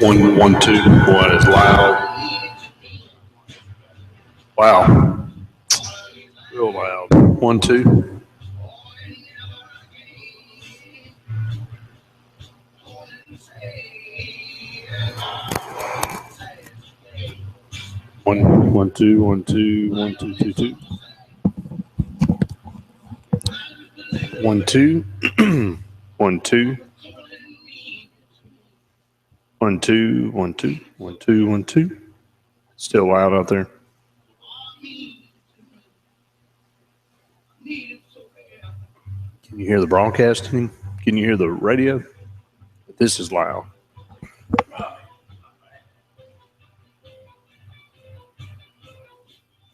1 2. Boy, it's loud. Wow. Real loud. 1 2. One, 2, 1 2, 1 2 2 2. 1 2. 1 2. 1 2 1 2 1 2 1 2. Still loud out there. Can you hear the broadcasting? Can you hear the radio? This is loud.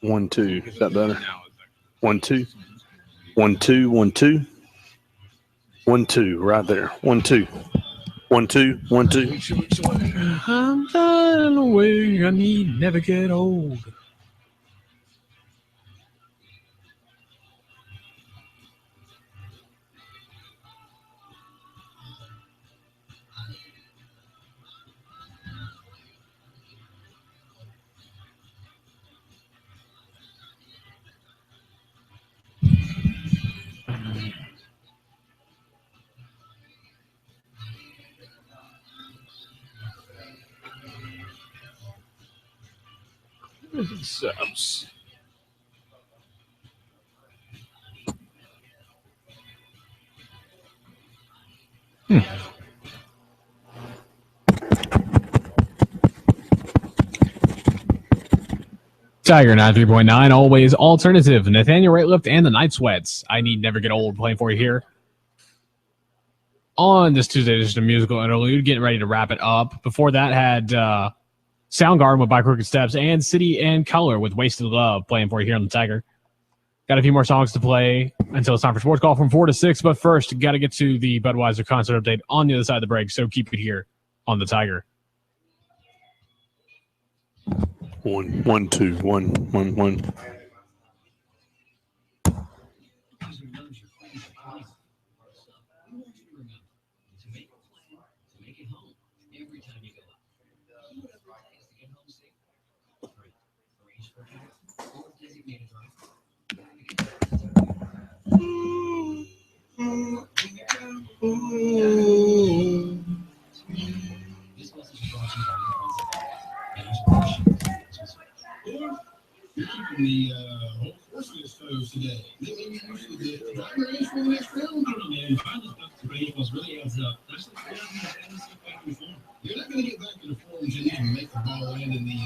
One, two. Is that better? 1 2. 1 2 1 2. 1 2. Right there. 1 2. 1 2 1 2. I'm flying away. I need never get old. Subs. Tiger 93.9, always alternative. Nathaniel Rateliff and the Night Sweats. I need never get old playing for you here. On this Tuesday edition of Musical Interlude, getting ready to wrap it up. Before that, had Soundgarden with By Crooked Steps and City and Color with Wasted Love playing for you here on the Tiger. Got a few more songs to play until it's time for Sports Call from 4 to 6. But first, got to get to the Budweiser concert update on the other side of the break. So keep it here on the Tiger. 1 1 2 1 1 1. The whole horseless photos today. Maybe we usually the driver race for the next round. I don't know, man. Pilot stuff today was really adds up. Especially if you're in the fantasy factory form. You're not going to get back to the forms you need to make the ball land in the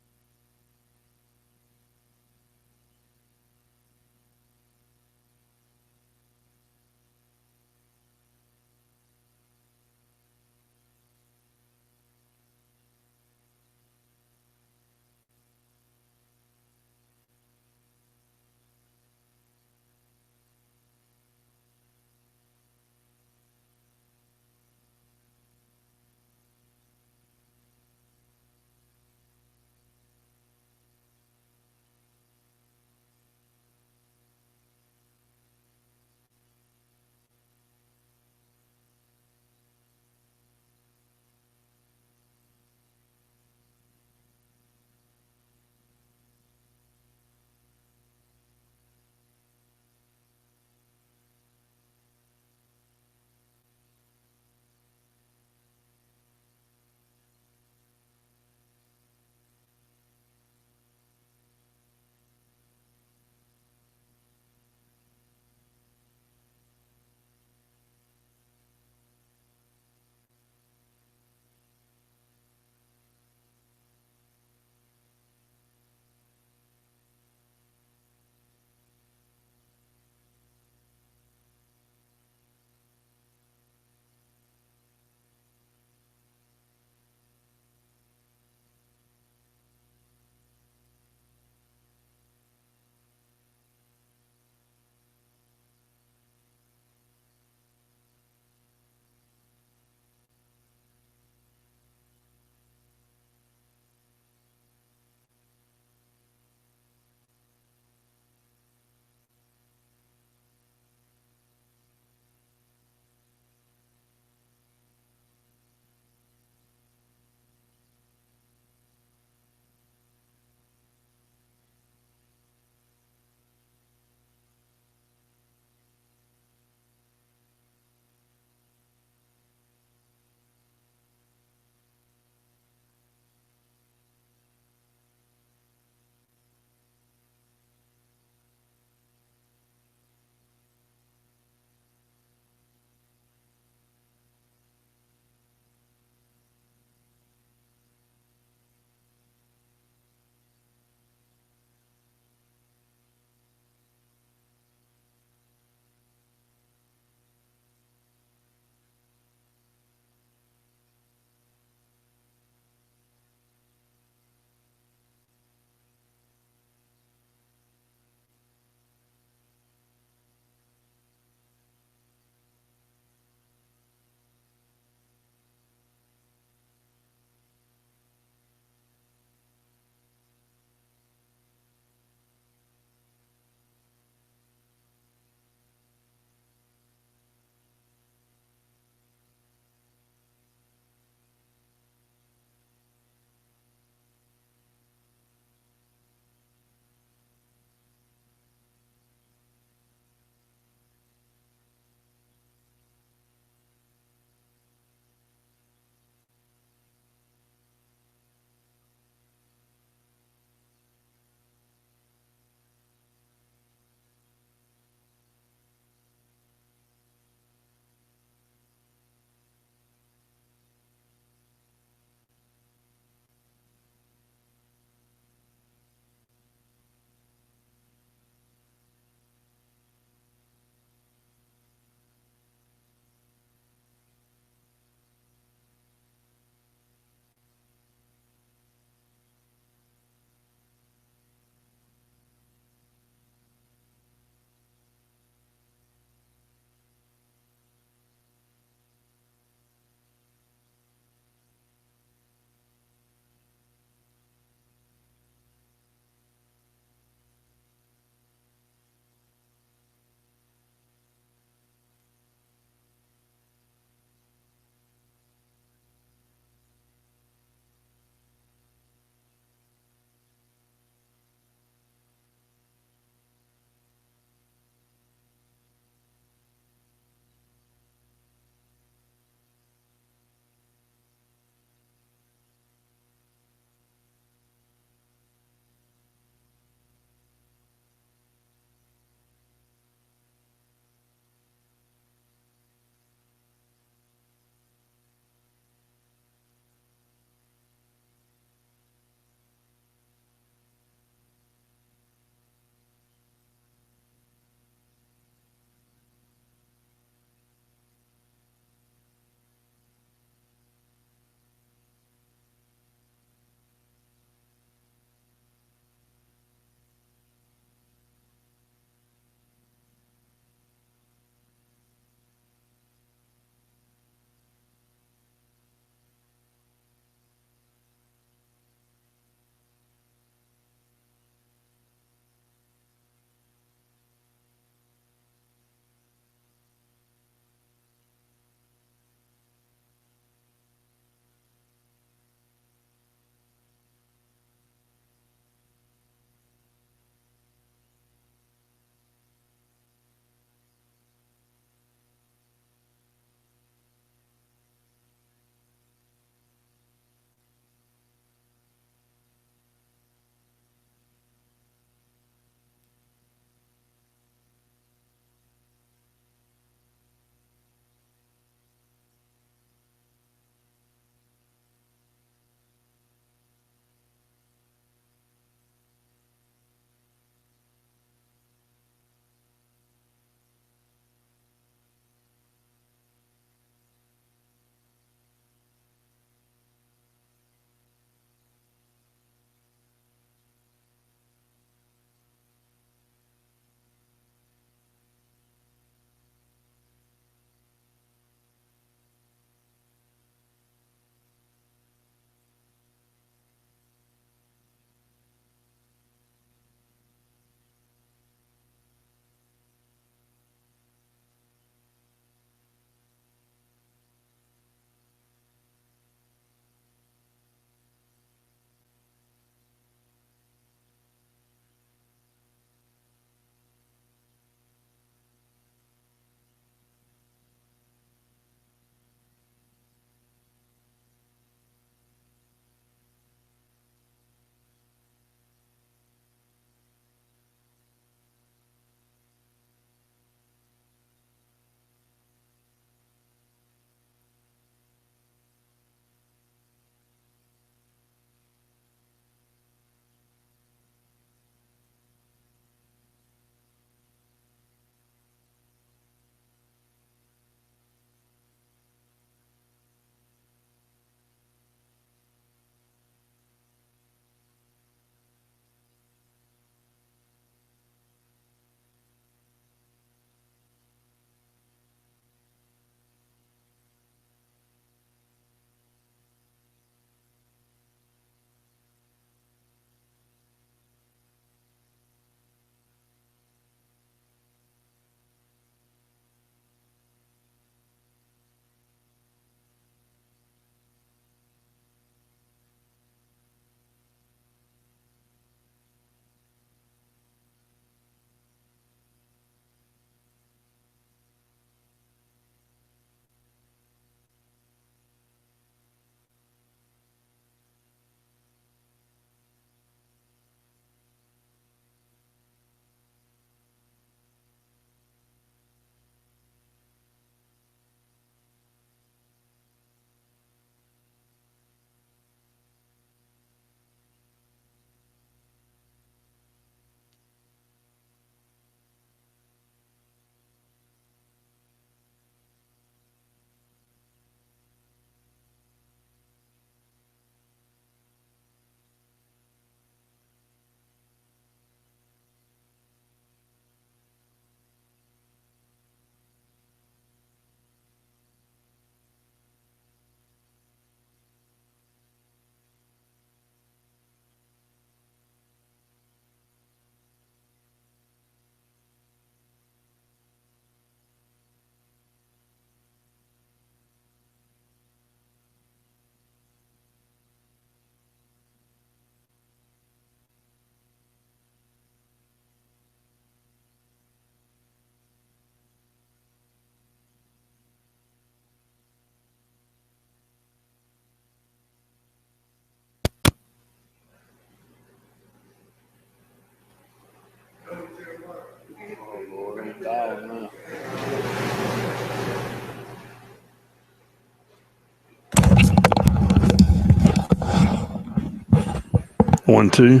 1 2.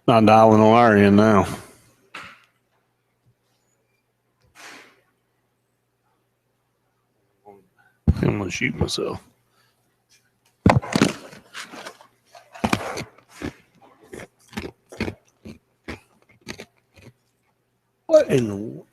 Not dialing on our end now. I'm gonna shoot myself. What in the?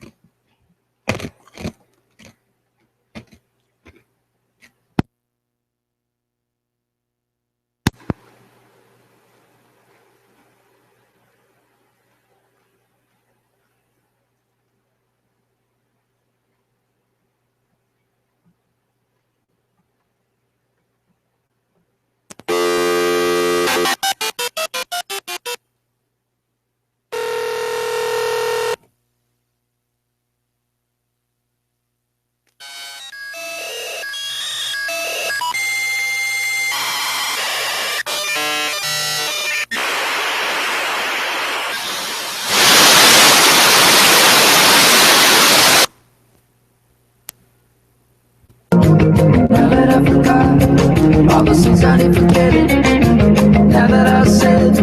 Now that I forgot all the things I need forgetting. Now that I said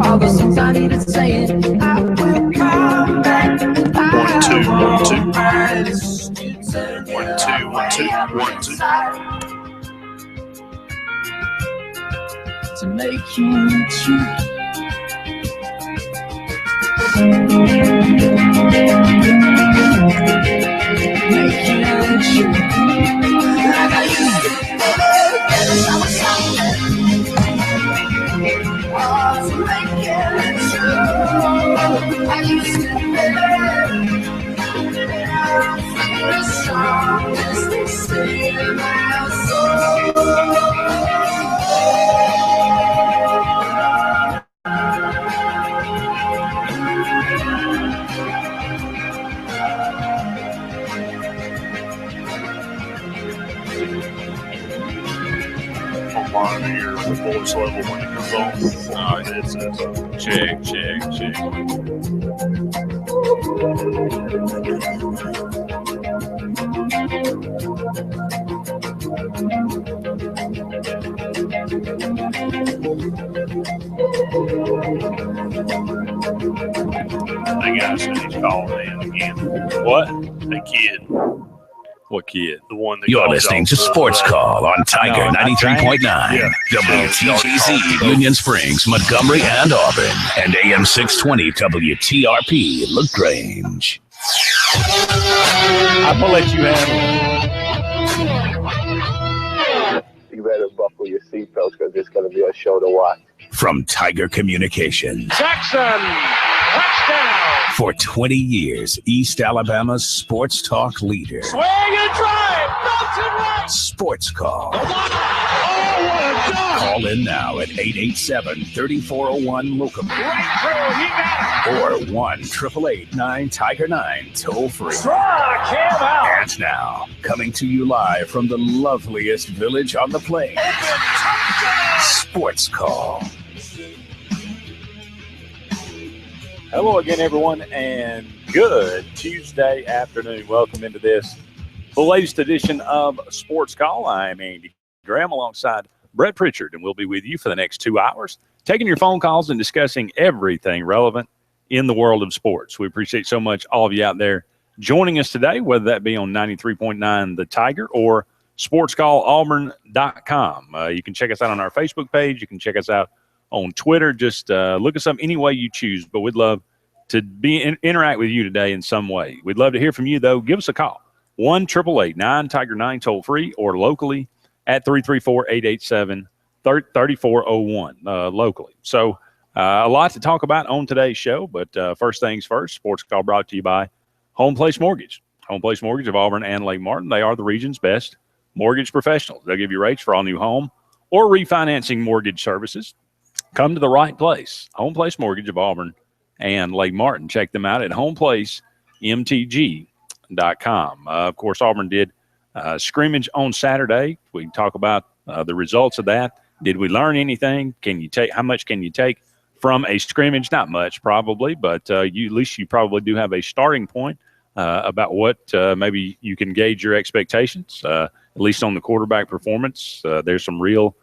all the things I needed saying, I will come back. 1 2 1 2. 1 2 1 2 1 2. To make you true. Make you true. Like I used to. Oh, to make it true. I used to feel the strongest they say in my soul. On here, the voice level when it comes on. Oh, it says check, check, check. That guy said he's calling in again. What? The kid. What kid? The one that You're calls listening off to the- Sports Call on Tiger No, 93.9, Yeah. WTGZ, Union Springs, Montgomery, and Auburn, and AM 620 WTRP, LaGrange. I'm gonna let you handle it. You better buckle your seatbelts because it's going to be a show to watch. From Tiger Communications. Jackson, touchdown. For 20 years, East Alabama's sports talk leader. Swing and drive, mountain right. Sports Call. Oh, what a dog. Call in now at 887-3401 Right through, he got or 1-888-9-TIGER-9 toll free. Struck him out. And now, coming to you live from the loveliest village on the plains, Sports Call. Hello again, everyone, and good Tuesday afternoon. Welcome into this, the latest edition of Sports Call. I'm Andy Graham alongside Brett Pritchard, and we'll be with you for the next 2 hours, taking your phone calls and discussing everything relevant in the world of sports. We appreciate so much all of you out there joining us today, whether that be on 93.9 The Tiger or sportscallauburn.com. You can check us out on our Facebook page. You can check us out on Twitter. Just look us up any way you choose, but we'd love to interact with you today in some way. We'd love to hear from you, though. Give us a call, 1-888-9-TIGER-9 toll free, or locally at 334-887-3401 locally. So a lot to talk about on today's show, but first things first, Sports Call brought to you by Home Place Mortgage. Home Place Mortgage of Auburn and Lake Martin. They are the region's best mortgage professionals. They'll give you rates for all new home or refinancing mortgage services. Come to the right place. Home Place Mortgage of Auburn and Lake Martin. Check them out at homeplacemtg.com. Of course, Auburn did scrimmage on Saturday. We can talk about the results of that. Did we learn anything? How much can you take from a scrimmage? Not much, probably, but at least you probably do have a starting point about what maybe you can gauge your expectations, at least on the quarterback performance. There's some real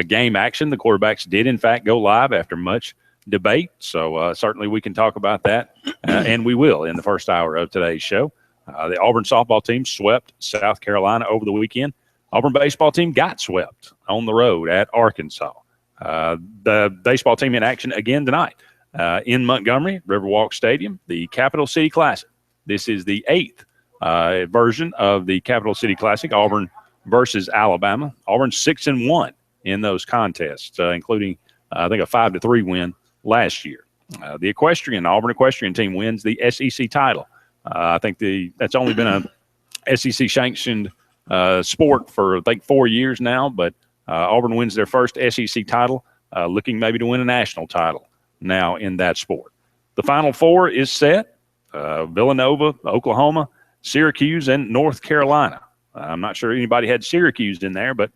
game action. The quarterbacks did, in fact, go live after much debate. So certainly we can talk about that, and we will in the first hour of today's show. The Auburn softball team swept South Carolina over the weekend. Auburn baseball team got swept on the road at Arkansas. The baseball team in action again tonight in Montgomery, Riverwalk Stadium, the Capital City Classic. This is the 8th version of the Capital City Classic, Auburn versus Alabama. Auburn 6-1 in those contests, including, I think, a 5-3 win last year. The Auburn Equestrian team wins the SEC title. I think that's only been a SEC sanctioned sport for, I think, 4 years now, but Auburn wins their first SEC title, looking maybe to win a national title now in that sport. The Final Four is set. Villanova, Oklahoma, Syracuse, and North Carolina. I'm not sure anybody had Syracuse in there, but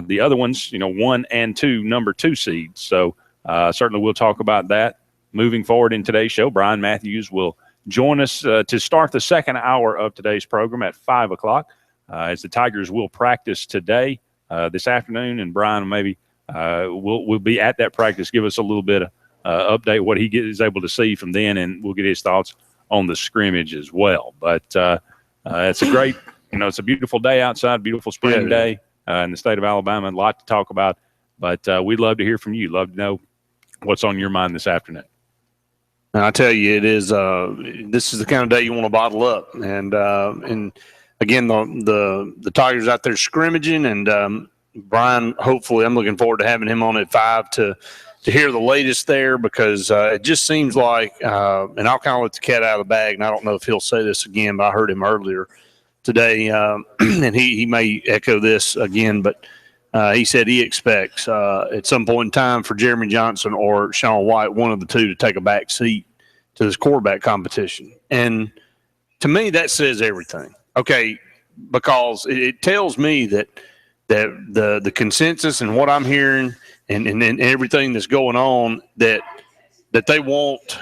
the other ones, 1 and 2, number 2 seeds. So certainly we'll talk about that moving forward in today's show. Brian Matthews will join us to start the second hour of today's program at 5 o'clock as the Tigers will practice today, this afternoon, and Brian maybe will be at that practice, give us a little bit of update what he is able to see from then, and we'll get his thoughts on the scrimmage as well. But it's a great, it's a beautiful day outside, beautiful spring day in the state of Alabama. A lot to talk about, but we'd love to hear from you. Love to know what's on your mind this afternoon. And I tell you, it is. This is the kind of day you want to bottle up, and again, the Tigers out there scrimmaging, and Brian. Hopefully, I'm looking forward to having him on at 5 to hear the latest there, because it just seems like, and I'll kind of let the cat out of the bag, and I don't know if he'll say this again, but I heard him earlier today, and he may echo this again, but he said he expects at some point in time for Jeremy Johnson or Sean White, one of the two, to take a back seat to this quarterback competition. And to me, that says everything. Okay, because it tells me that the consensus and what I'm hearing and everything that's going on, that they want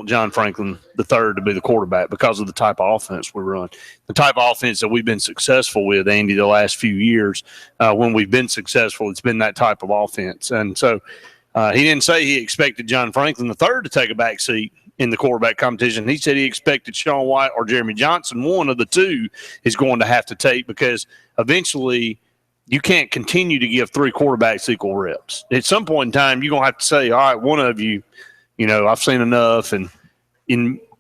John Franklin III to be the quarterback because of the type of offense we run, the type of offense that we've been successful with, Andy, the last few years. When we've been successful, it's been that type of offense. And so he didn't say he expected John Franklin III to take a back seat in the quarterback competition. He said he expected Sean White or Jeremy Johnson, one of the two, is going to have to take, because eventually you can't continue to give 3 quarterbacks equal reps. At some point in time, you're going to have to say, all right, one of you, I've seen enough. And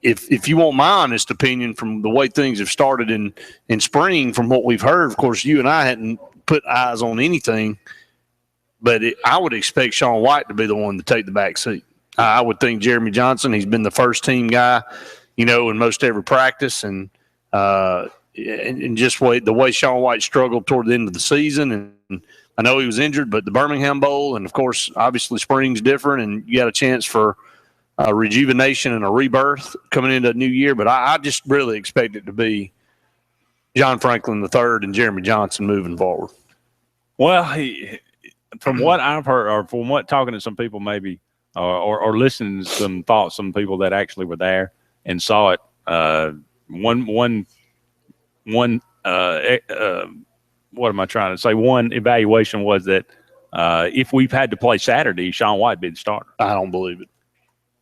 if you want my honest opinion from the way things have started in spring, from what we've heard, of course, you and I hadn't put eyes on anything, but I would expect Sean White to be the one to take the back seat. I would think Jeremy Johnson, he's been the first team guy, in most every practice, and just the way Sean White struggled toward the end of the season. And I know he was injured, but the Birmingham Bowl, and of course, obviously spring's different, and you got a chance for a rejuvenation and a rebirth coming into a new year. But I just really expect it to be John Franklin III and Jeremy Johnson moving forward. Well, from what I've heard, or from what talking to some people maybe, or listening to some thoughts, some people that actually were there and saw it, one what am I trying to say? One evaluation was that if we've had to play Saturday, Sean White be the starter. I don't believe it.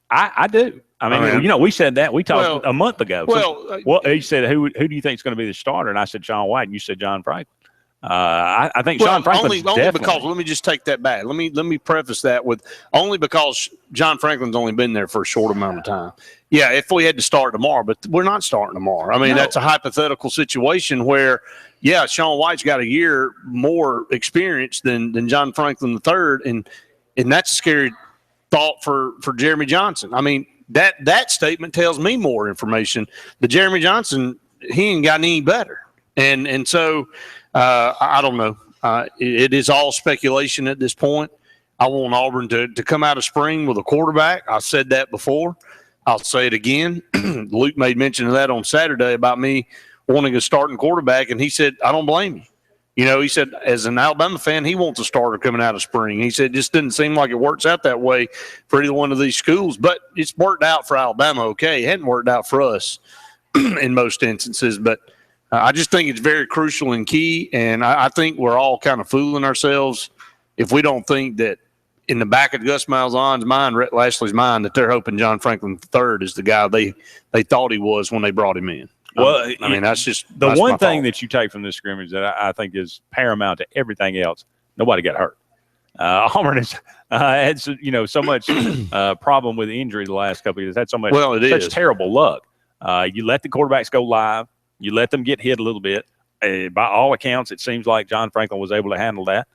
I do. I mean, we said that. We talked a month ago. Well, he said, who do you think is going to be the starter? And I said, Sean White, and you said John Franklin. I think Sean Franklin's only because, let me just take that back. Let me preface that with only because John Franklin's only been there for a short amount of time. Yeah, if we had to start tomorrow, but we're not starting tomorrow. I mean, that's a hypothetical situation where, yeah, Sean White's got a year more experience than John Franklin III, and that's a scary thought for Jeremy Johnson. I mean, that statement tells me more information. The Jeremy Johnson, he ain't gotten any better, and so I don't know. It is all speculation at this point. I want Auburn to come out of spring with a quarterback. I said that before. I'll say it again. Luke made mention of that on Saturday about me wanting a starting quarterback, and he said, I don't blame you. He said, as an Alabama fan, he wants a starter coming out of spring. He said, it just didn't seem like it works out that way for either one of these schools, but it's worked out for Alabama, okay. It hadn't worked out for us in most instances, but I just think it's very crucial and key, and I think we're all kind of fooling ourselves if we don't think that in the back of Gus Malzahn's mind, Rhett Lashley's mind, that they're hoping John Franklin III is the guy they thought he was when they brought him in. Well, I mean, that's just the that's one my thing thought. that you take from this scrimmage that I think is paramount to everything else. Nobody got hurt. Auburn has had so much problem with injury the last couple of years. Had so much such terrible luck. You let the quarterbacks go live. You let them get hit a little bit. By all accounts, it seems like John Franklin was able to handle that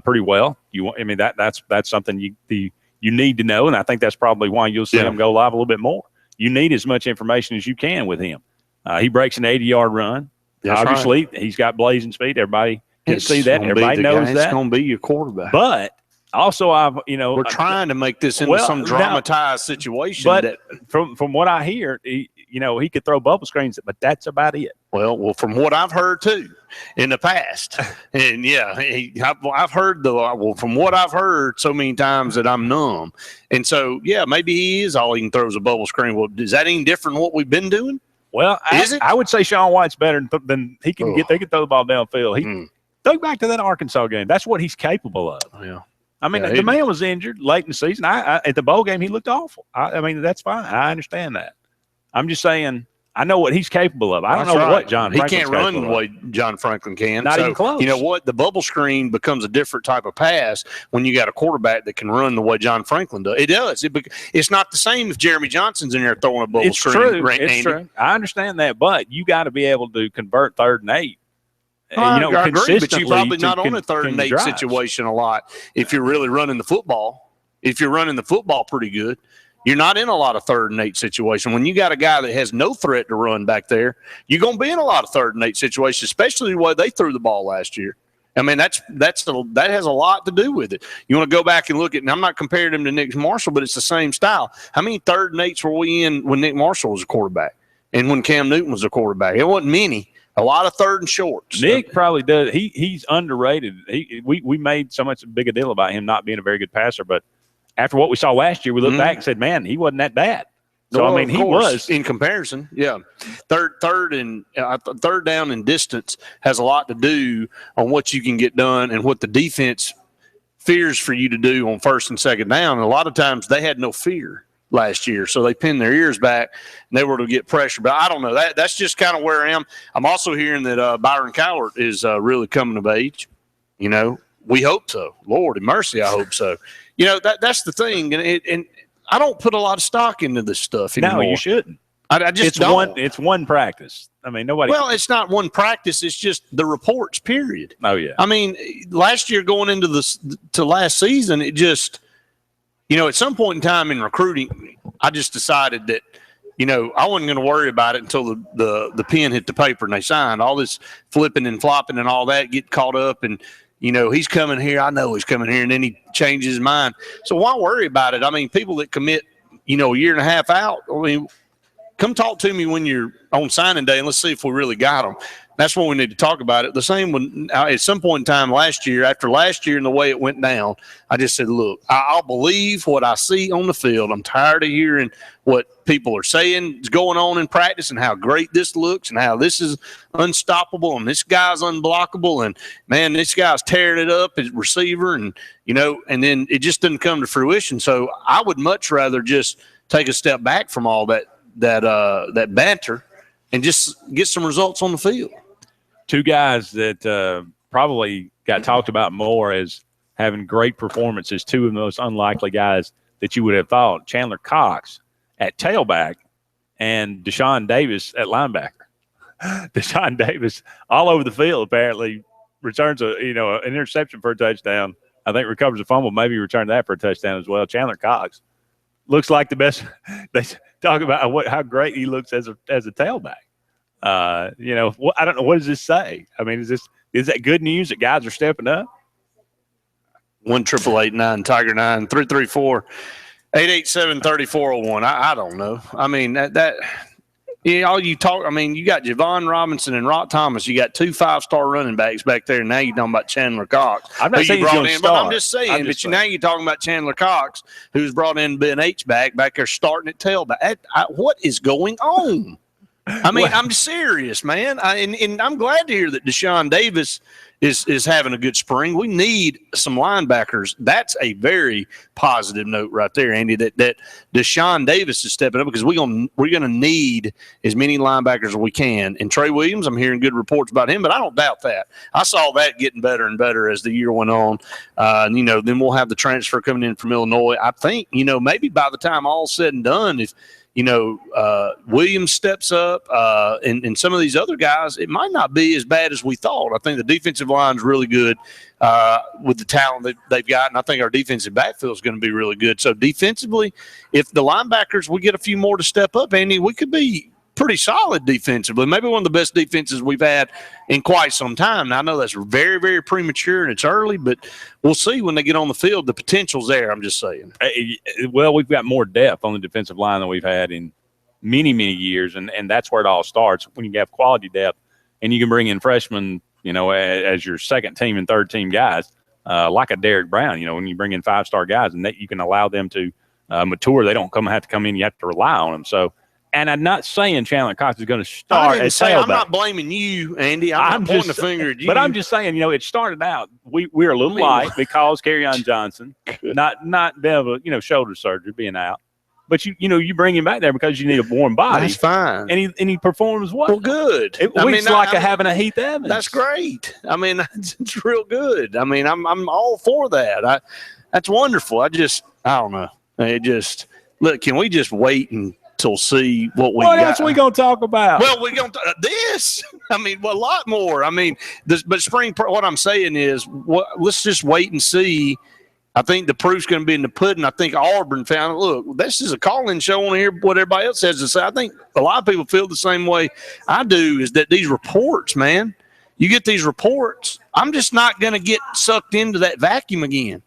pretty well. That's something you need to know, and I think that's probably why you'll see him go live a little bit more. You need as much information as you can with him. He breaks an 80-yard run. That's Obviously, right. He's got blazing speed. Everybody can see that. Everybody knows that. It's going to be your quarterback. But also, we're trying to make this into some dramatized situation. But from what I hear, he could throw bubble screens, but that's about it. Well, from what I've heard too in the past, and I've heard from what I've heard so many times that I'm numb, and so maybe he is all he can throw is a bubble screen. Well, is that any different than what we've been doing? Well, I would say Sean White's better than he can get. They can throw the ball downfield. Think back to that Arkansas game. That's what he's capable of. Yeah. I mean, the man was injured late in the season. At the bowl game, he looked awful. I mean, that's fine. I understand that. I'm just saying, I know what he's capable of. I don't know what John Franklin's capable of. He can't run the way John Franklin can. Not even close. You know what? The bubble screen becomes a different type of pass when you got a quarterback that can run the way John Franklin does. It does. It's not the same if Jeremy Johnson's in there throwing a bubble screen. It's true. I understand that, but you got to be able to convert 3rd and 8. I agree, but you're probably not on a 3rd and 8 situation a lot if you're really running the football. If you're running the football pretty good, you're not in a lot of 3rd and 8 situation. When you got a guy that has no threat to run back there, you're going to be in a lot of 3rd and 8 situations, especially the way they threw the ball last year. I mean, that has a lot to do with it. You want to go back and look at, and I'm not comparing him to Nick Marshall, but it's the same style. How many 3rd and 8s were we in when Nick Marshall was a quarterback and when Cam Newton was a quarterback? It wasn't many. A lot of 3rd and shorts. Nick probably does. He's underrated. We made so much big a deal about him not being a very good passer, but after what we saw last year, we looked back and said, man, he wasn't that bad. So, I mean, he was. In comparison, yeah. Third down and distance has a lot to do on what you can get done and what the defense fears for you to do on 1st and 2nd down. And a lot of times they had no fear last year, so they pinned their ears back and they were to get pressure. But I don't know. That's just kind of where I am. I'm also hearing that Byron Cowart is really coming of age. We hope so. Lord have mercy, I hope so. That's the thing, and I don't put a lot of stock into this stuff anymore. No, you shouldn't. I just don't. It's one practice. I mean, nobody. Well, it's not one practice. It's just the reports. Period. Oh yeah. I mean, last year going into last season, it just, at some point in time in recruiting, I just decided that, I wasn't going to worry about it until the pen hit the paper and they signed. All this flipping and flopping and all that, get caught up and. He's coming here. I know he's coming here, and then he changes his mind. So why worry about it? I mean, people that commit, a year and a half out, I mean, come talk to me when you're on signing day, and let's see if we really got them. That's what we need to talk about it. The same when at some point in time after last year and the way it went down, I just said, look, I'll believe what I see on the field. I'm tired of hearing what people are saying is going on in practice and how great this looks and how this is unstoppable and this guy's unblockable and, man, this guy's tearing it up as receiver and, and then it just didn't come to fruition. So I would much rather just take a step back from all that banter and just get some results on the field. Two guys that probably got talked about more as having great performances, two of the most unlikely guys that you would have thought, Chandler Cox at tailback and Deshaun Davis at linebacker. Deshaun Davis all over the field apparently returns an interception for a touchdown. I think recovers a fumble, maybe returned that for a touchdown as well. Chandler Cox looks like the best. They talk about how great he looks as a tailback. I don't know. What does this say? I mean, is that good news that guys are stepping up? 1-888-9 Tiger 9 334-887-3401. I don't know. I mean all you talk. I mean, you got Javon Robinson and Rock Thomas. You got 2 5-star running backs back there. Now you're talking about Chandler Cox. I'm not saying he's going to start. But I'm just saying. Now you're talking about Chandler Cox, who's brought in Ben H back there starting at tailback. What is going on? I mean, I'm serious, man. And I'm glad to hear that Deshaun Davis is having a good spring. We need some linebackers. That's a very positive note right there, Andy. That Deshaun Davis is stepping up because we're gonna need as many linebackers as we can. And Trey Williams, I'm hearing good reports about him, but I don't doubt that. I saw that getting better and better as the year went on. Then we'll have the transfer coming in from Illinois. I think maybe by the time all's said and done, if Williams steps up, and some of these other guys, it might not be as bad as we thought. I think the defensive line's really good with the talent that they've got, and I think our defensive backfield is going to be really good. So defensively, if the linebackers, we get a few more to step up, Andy, we could be pretty solid defensively. Maybe one of the best defenses we've had in quite some time. Now, I know that's very, very premature and it's early, but we'll see when they get on the field. The potential's there, I'm just saying. Well, we've got more depth on the defensive line than we've had in many, many years, and that's where it all starts. When you have quality depth and you can bring in freshmen, as your second team and third team guys, like a Derek Brown, when you bring in five-star guys and that you can allow them to mature. They don't have to come in. You have to rely on them. So, and I'm not saying Chandler Cox is going to start at tailback. I'm not blaming you, Andy. I'm not pointing the finger at you. But I'm just saying, it started out, we're a little light because Kerryon Johnson, not Bev, shoulder surgery being out. But you bring him back there because you need a warm body. That's fine. And he performs well. Well, good. It's having a Heath Evans. That's great. I mean, it's real good. I mean, I'm all for that. That's wonderful. I don't know. Look, can we just wait until see what we got? What else we gonna talk about? Well, we're gonna this. I mean, a lot more. I mean, but spring. What I'm saying is, let's just wait and see. I think the proof's going to be in the pudding. I think Auburn found, look, this is a call-in show. I want to hear what everybody else has to say. I think a lot of people feel the same way I do, is that these reports, man, you get these reports, I'm just not going to get sucked into that vacuum again.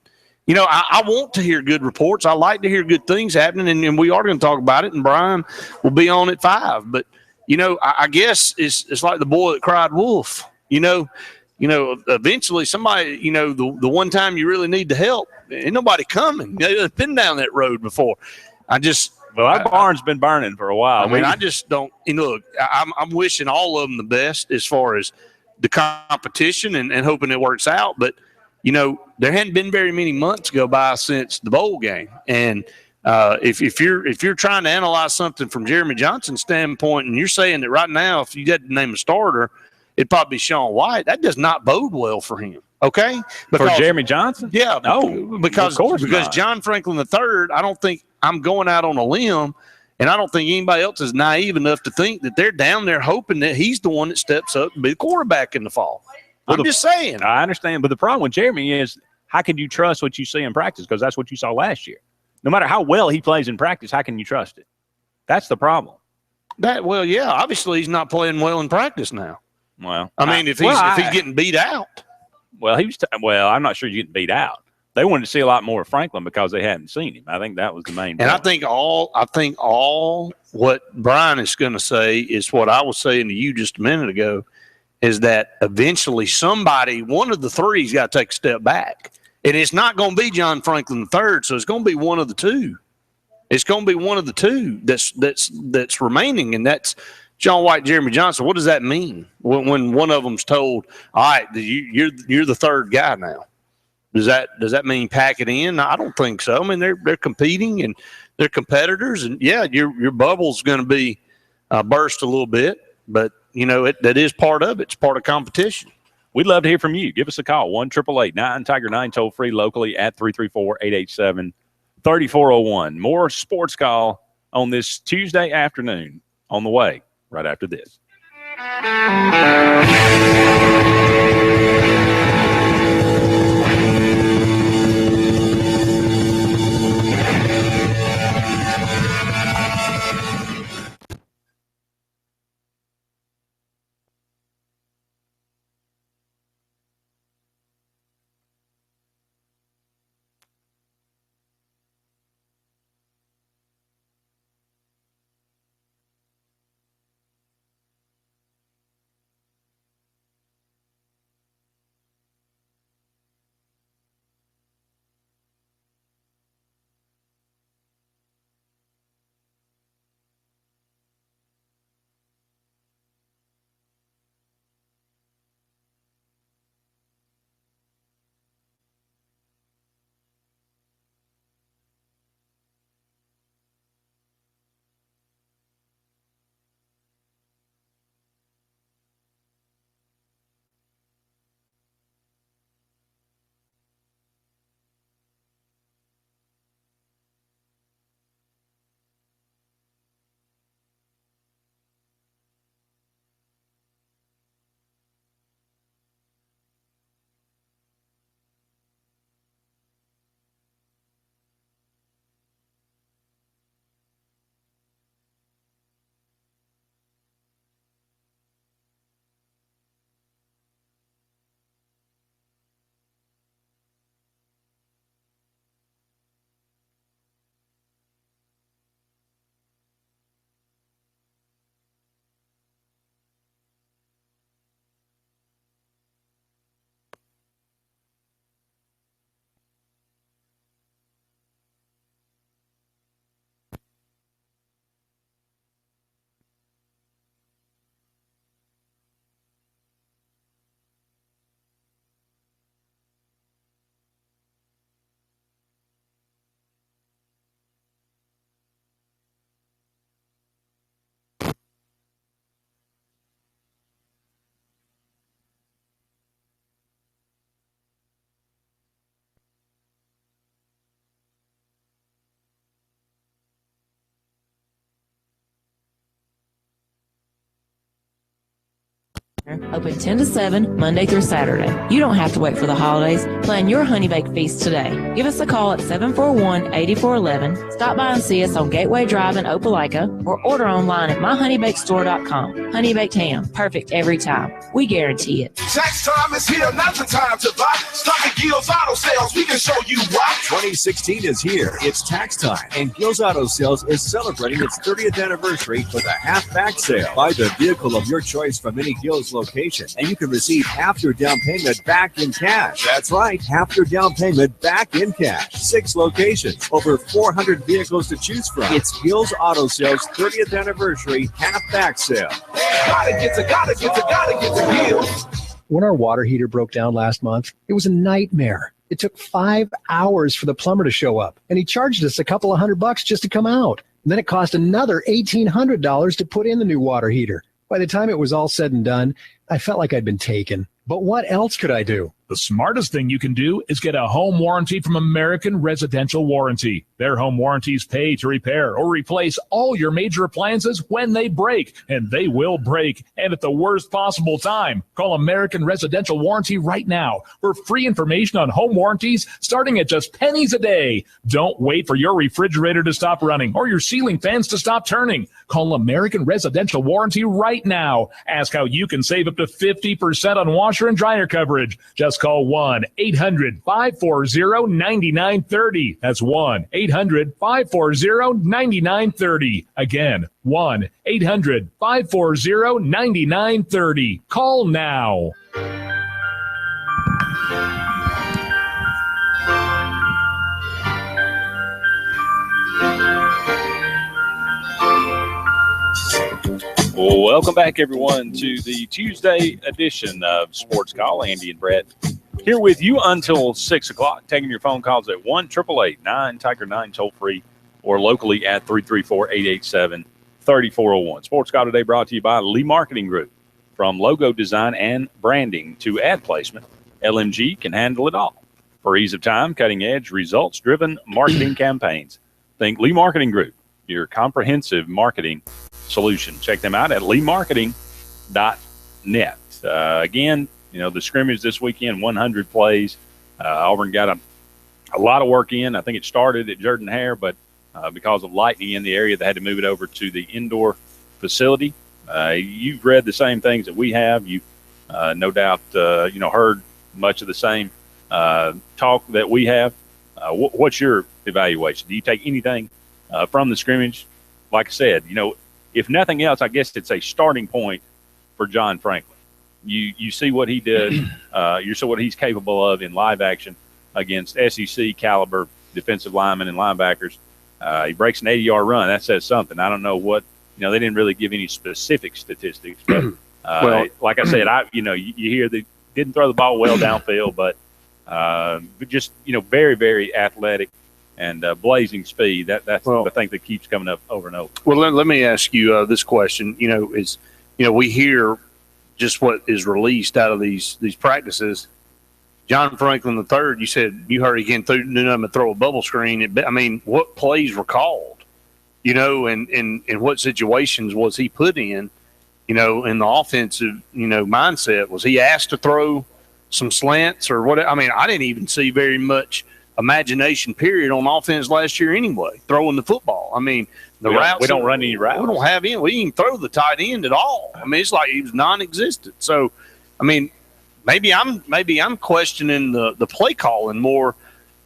I want to hear good reports. I like to hear good things happening, and we are going to talk about it, and Brian will be on at 5. But, I guess it's like the boy that cried wolf, eventually somebody, the one time you really need the help, ain't nobody coming. They've been down that road before. Our barn's been burning for a while. I mean, I just don't. Look, I'm wishing all of them the best as far as the competition and hoping it works out. But there hadn't been very many months go by since the bowl game, and if you're trying to analyze something from Jeremy Johnson's standpoint, and you're saying that right now, if you had to name a starter, it'd probably be Sean White. That does not bode well for him. Okay, for Jeremy Johnson? Yeah, no, because John Franklin III, I don't think I'm going out on a limb, and I don't think anybody else is naive enough to think that they're down there hoping that he's the one that steps up to be the quarterback in the fall. I'm just saying. I understand, but the problem with Jeremy is, how can you trust what you see in practice? Because that's what you saw last year. No matter how well he plays in practice, how can you trust it? That's the problem. Obviously he's not playing well in practice now. Well, I mean, if he's getting beat out. Well, I'm not sure he's getting beat out. They wanted to see a lot more of Franklin because they hadn't seen him. I think that was the main point. And I think all what Brian is going to say is what I was saying to you just a minute ago, is that eventually one of the three's got to take a step back. And it's not going to be John Franklin III, so it's going to be one of the two. It's going to be one of the two that's remaining, and that's Sean White, Jeremy Johnson. What does that mean when one of them's told, all right, you're the third guy now? Does that mean pack it in? I don't think so. I mean, they're competing and they're competitors, and your bubble's going to be burst a little bit, but that is part of it. It's part of competition. We'd love to hear from you. Give us a call, 1-888-9-TIGER-9, toll free locally at 334-887-3401. More Sports Call on this Tuesday afternoon on the way right after this. Open 10 to 7, Monday through Saturday. You don't have to wait for the holidays. Plan your honey bake feast today. Give us a call at 741-8411. Stop by and see us on Gateway Drive in Opelika or order online at myhoneybakestore.com. Honey baked ham, perfect every time. We guarantee it. Tax time is here, not the time to buy. Stop at Gil's Auto Sales. We can show you why. 2016 is here. It's tax time, and Gil's Auto Sales is celebrating its 30th anniversary with a half-back sale. Buy the vehicle of your choice from any Gil's location, and you can receive half your down payment back in cash. That's right, half your down payment back in cash. 6 locations, over 400 vehicles to choose from. It's Gil's Auto Sales 30th anniversary half-back sale. Gotta get to Gil's. When our water heater broke down last month, it was a nightmare. It took 5 hours for the plumber to show up, and he charged us a couple of $100 just to come out. And then it cost another $1,800 to put in the new water heater. By the time it was all said and done, I felt like I'd been taken. But what else could I do? The smartest thing you can do is get a home warranty from American Residential Warranty. Their home warranties pay to repair or replace all your major appliances when they break, and they will break, and at the worst possible time. Call American Residential Warranty right now for free information on home warranties starting at just pennies a day. Don't wait for your refrigerator to stop running or your ceiling fans to stop turning. Call American Residential Warranty right now. Ask how you can save up to 50% on washer and dryer coverage. Just call 1-800-540-9930. That's 1-800-540-9930. Again, 1-800-540-9930. Call now. Well, welcome back, everyone, to the Tuesday edition of Sports Call. Andy and Brett here with you until 6 o'clock, taking your phone calls at 1-888-9-TIGER-9 toll-free or locally at 334-887-3401. Sports Call today brought to you by Lee Marketing Group. From logo design and branding to ad placement, LMG can handle it all. For ease of time, cutting-edge, results-driven marketing campaigns. Think Lee Marketing Group, your comprehensive marketing solution. Check them out at leemarketing.net. Again, you know, the scrimmage this weekend, 100 plays. Auburn got a lot of work in. I think it started at Jordan-Hare, but because of lightning in the area, they had to move it over to the indoor facility. You've read the same things that we have. You no doubt, heard much of the same talk that we have. What's your evaluation? Do you take anything from the scrimmage? Like I said, if nothing else, I guess it's a starting point for John Franklin. You see what he did. You see what he's capable of in live action against SEC caliber defensive linemen and linebackers. He breaks an 80-yard run. That says something. I don't know what, they didn't really give any specific statistics. But well, like I said, you hear they didn't throw the ball well downfield, but just, very, very athletic and blazing speed. That's the thing that keeps coming up over and over. Well, let me ask you this question. We hear just what is released out of these practices. John Franklin III, you said you heard he can throw a bubble screen. What plays were called? And what situations was he put in? In the offensive, mindset. Was he asked to throw some slants or what? I didn't even see very much imagination period on offense last year anyway, throwing the football. Routes. We don't run any routes. We don't have any. We didn't throw the tight end at all. It's like he was non-existent. So, maybe I'm questioning the play calling more,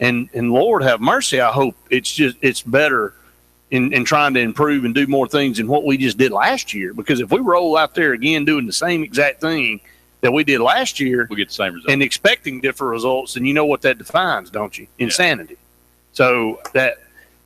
and Lord have mercy. I hope it's better in trying to improve and do more things than what we just did last year. Because if we roll out there again doing the same exact thing that we did last year, we get the same results. And expecting different results, and you know what that defines, don't you? Insanity. Yeah. So that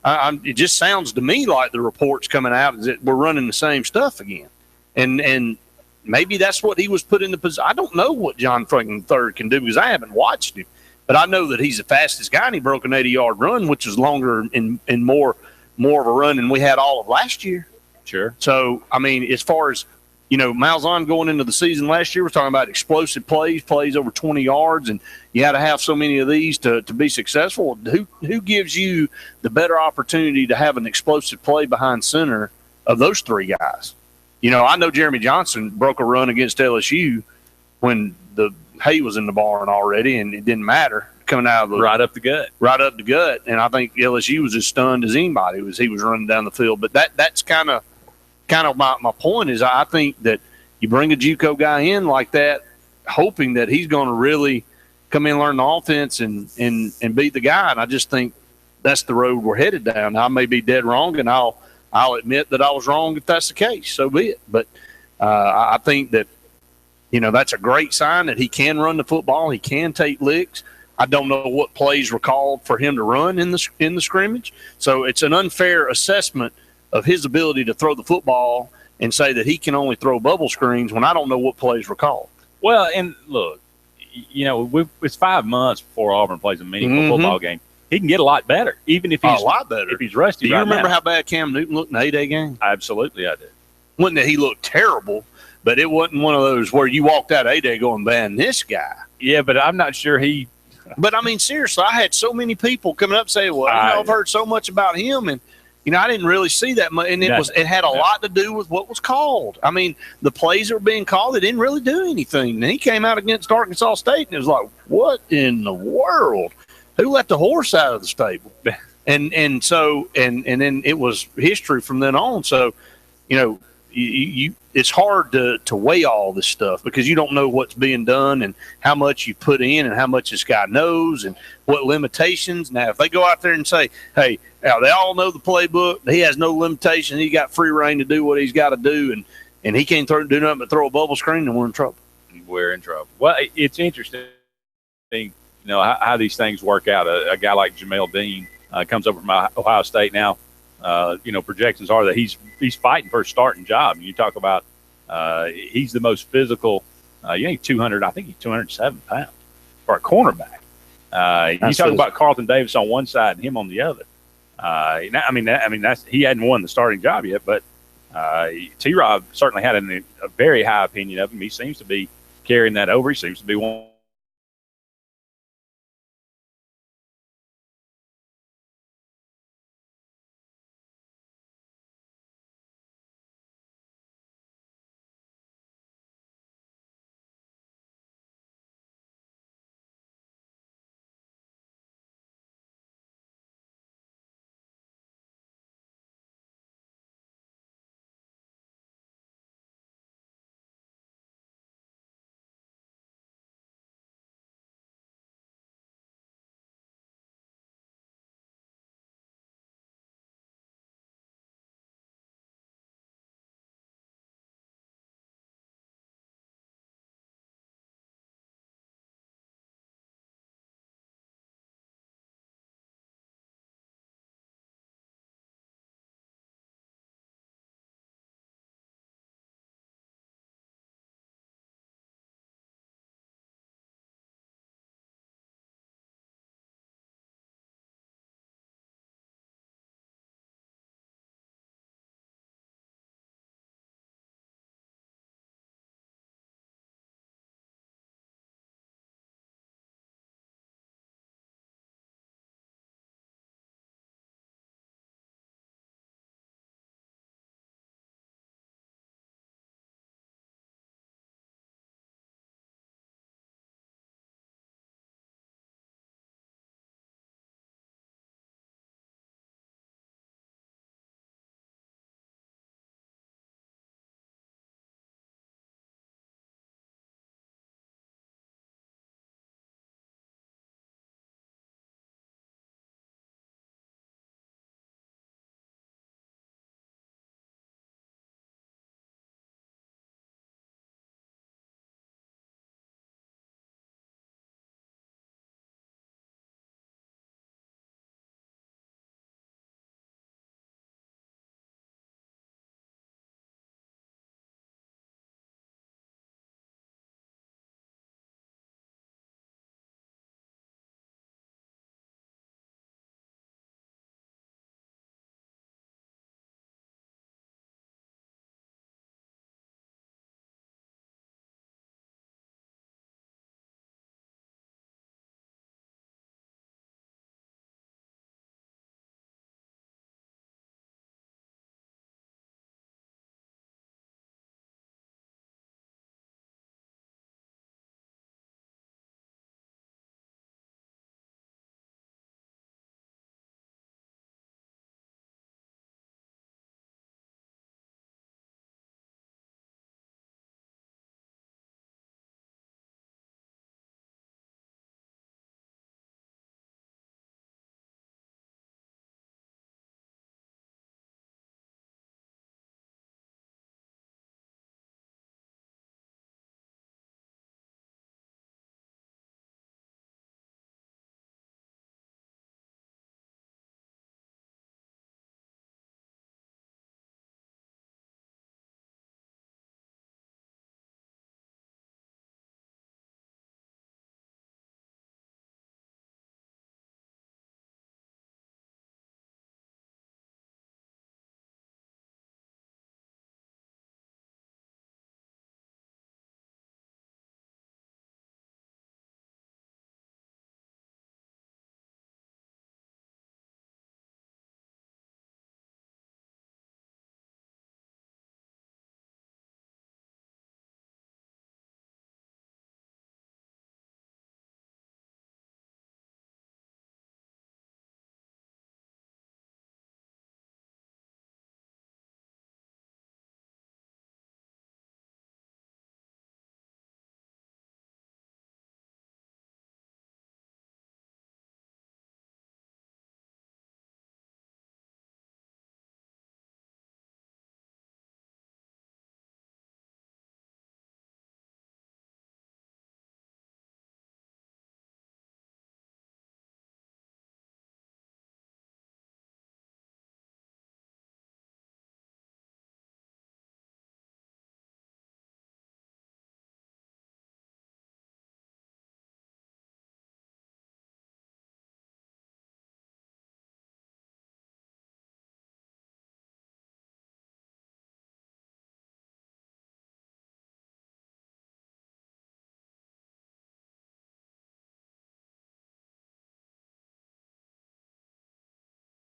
it just sounds to me like the reports coming out is that we're running the same stuff again, and maybe that's what he was put in the position. I don't know what John Franklin III can do because I haven't watched him, but I know that he's the fastest guy, and he broke an 80-yard run, which is longer and more of a run than we had all of last year. Sure. So as far as Malzahn going into the season last year was talking about explosive plays over 20 yards, and you had to have so many of these to be successful. Who gives you the better opportunity to have an explosive play behind center of those three guys? I know Jeremy Johnson broke a run against LSU when the hay was in the barn already, and it didn't matter coming out of the right up the gut. And I think LSU was as stunned as anybody he was running down the field. But that's kind of my point is I think that you bring a JUCO guy in like that, hoping that he's going to really come in, learn the offense, and beat the guy. And I just think that's the road we're headed down. I may be dead wrong, and I'll admit that I was wrong if that's the case. So be it. But I think that that's a great sign that he can run the football. He can take licks. I don't know what plays were called for him to run in the scrimmage. So it's an unfair assessment of his ability to throw the football and say that he can only throw bubble screens when I don't know what plays were called. Well, and look, it's 5 months before Auburn plays a meaningful football game. He can get a lot better, even if he's a lot better. If he's rusty. Do you remember how bad Cam Newton looked in the 8A game? Absolutely, I did. Wasn't that he looked terrible? But it wasn't one of those where you walked out of 8A going, man, this guy. Yeah, but I'm not sure he. But I mean, seriously, I had so many people coming up saying, "Well, I've heard so much about him," and I didn't really see that much. And it had a lot to do with what was called. I mean, the plays that were being called, they didn't really do anything. And he came out against Arkansas State, and it was like, "What in the world? Who let the horse out of the stable?" And then it was history from then on. So, it's hard to weigh all this stuff because you don't know what's being done and how much you put in and how much this guy knows and what limitations. Now, if they go out there and say, hey, now they all know the playbook, he has no limitations, he got free reign to do what he's got to do, and he can't do nothing but throw a bubble screen, then we're in trouble. We're in trouble. Well, it's interesting, how these things work out. A guy like Jamel Dean comes over from Ohio State now. Projections are that he's fighting for a starting job. You talk about he's the most physical. You think 200? I think he's 207 pounds for a cornerback. You talk about Carlton Davis on one side and him on the other. That's he hadn't won the starting job yet, but T-Rob certainly had a very high opinion of him. He seems to be carrying that over. He seems to be one